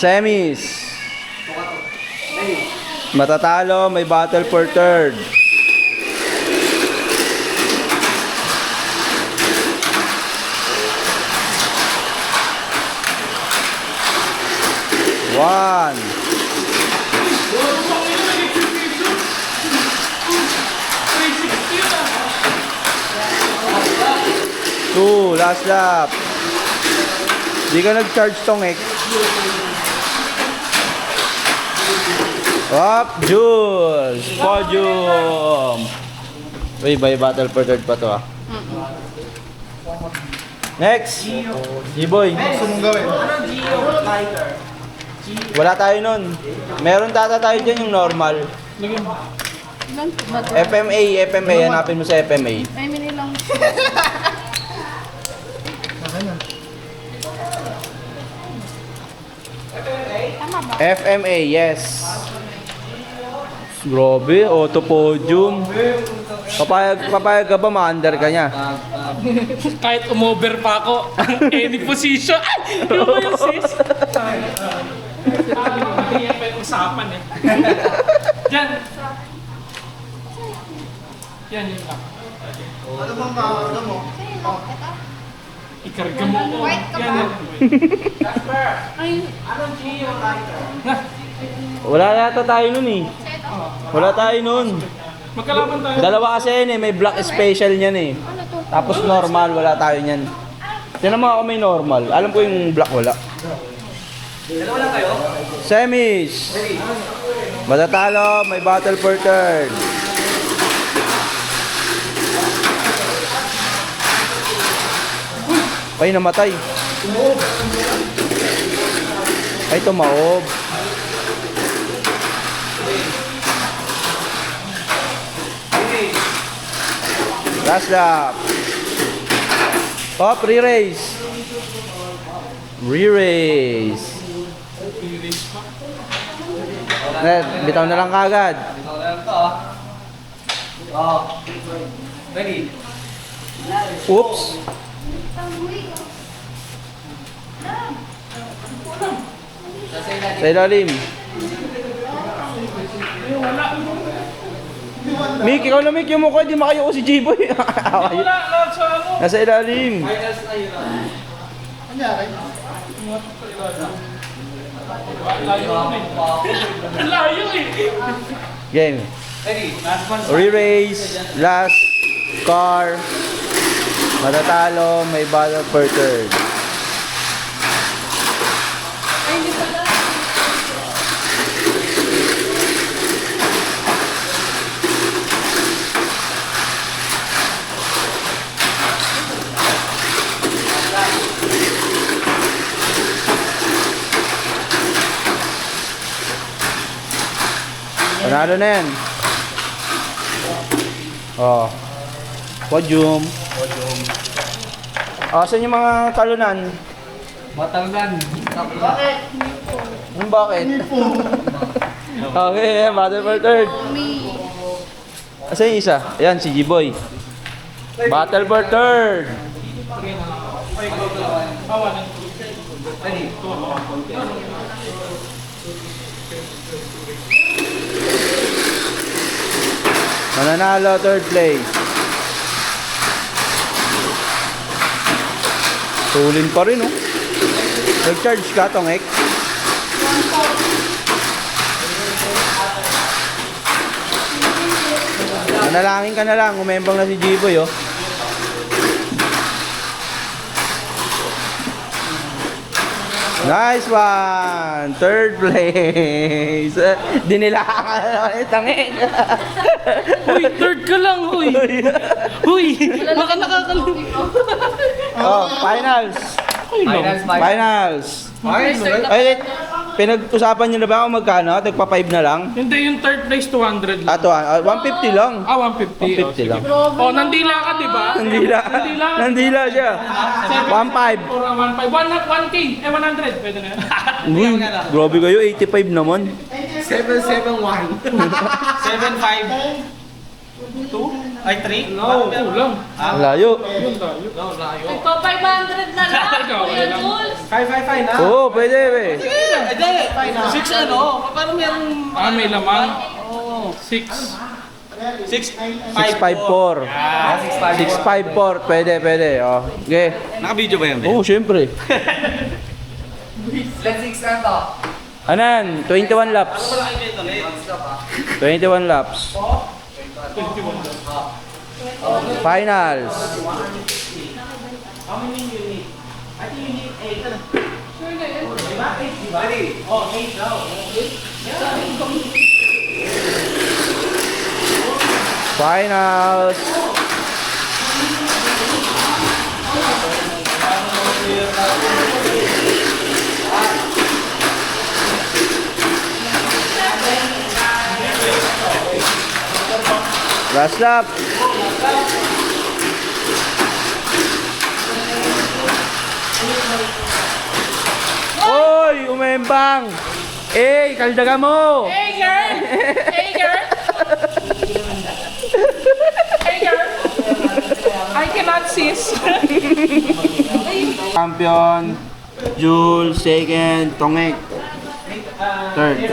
Semis. Matatalo, may battle for third. One. Two, last lap. Di ka nag-charge tong X. Up, Jules! Podium! Uy, may battle for third pa to ah. Next! G-Boy. Gusto mong gawin? Wala tayo nun. Meron tayo dyan yung normal. FMA. Hanapin mo sa FMA. Ay, mini lang. Tama ba? FMA, yes. Grabe, auto podium. Papayag ka ba, ma-under ka niya? Kahit umover pa ako, any position. Ay! Yung ba yung sis? Hindi yan pa yung usapan eh. Diyan. Yan yung ka. Ano bang kakagam mo? Sino? Ito? Ikarga mo ko. White ka Yan ba? yan. Ay, Wala yata tayo nun eh. ito. Wala tayo nun. Magkalaban tayo. Dalawa kasi yun eh, may black special niyan eh. Ano to? Tapos normal, wala tayo niyan. Tinan mo ako may normal. Alam ko yung black wala. Semis. Matatalo, may battle for third. Ay, namatay. Ay, tumaob. Last lap. Top, re-race. Re-race. Bitaw na lang kagad. Ready? Oops. Sa ilalim. Mick, ikaw na Mick, yung mukha, di makayo ko si J-Boy. Wala, lahat sa ano. Nasa ilalim. Kanyari? Layo eh. Layo eh. Game. Ready? Last one. Re-race. Last car. Matatalo, may battle for third. Ay, hindi pala. Panalo na yan. Oh. Podium. Asan yung mga talunan? Batalgan. Bakit? Ano bakit? Okay, battle for third. Me. Asan yung isa? Ayan, si G-Boy. Battle for third. Ready? Mananalo, third place. Tulin pa rin, oh. Nag-charge ka, tong X. Manalangin ka na lang, umembang na si G-Boy, oh. Nice one! Third place! Dinilakan ka na naman itong X. Uy, third ka lang, uy. Uy, baka nakakalim. Oh, finals! Finals! Ay, pinag-usapan nyo na ba kung magkano? Tagpa-5 na lang? Hindi, yung third place 200 lang. Ato, 150 lang. Ah, 150. 150 lang. Oh, nandila ka, di ba? Nandila. Nandila siya. 1.5. 1K. 100. Pwede na yan. Uy, grabe kayo, 85 naman. 771. 75. 2? Ay, 3? No. Kulang. Ang layo. Yun tayo. No, layo. Ito, 500 na lang. Ikaw, Kuya lang. Jules. 555 na. Oo, pwede, be. Hindi. 6 ano? Paano merong... May laman. Oo. 6. 654. 654. Pwede. Oh. Okay. Naka-video ba yan? Oo, syempre. Let's 6 na to. Anan, 21 laps. 21 laps. Finals. Finals. Last lap. Oy, umembang. Kaldaga mo. Hey, girl! Hey, girl! Hey, girl! I cannot sis. Champion, Jules, second, Tongek, third.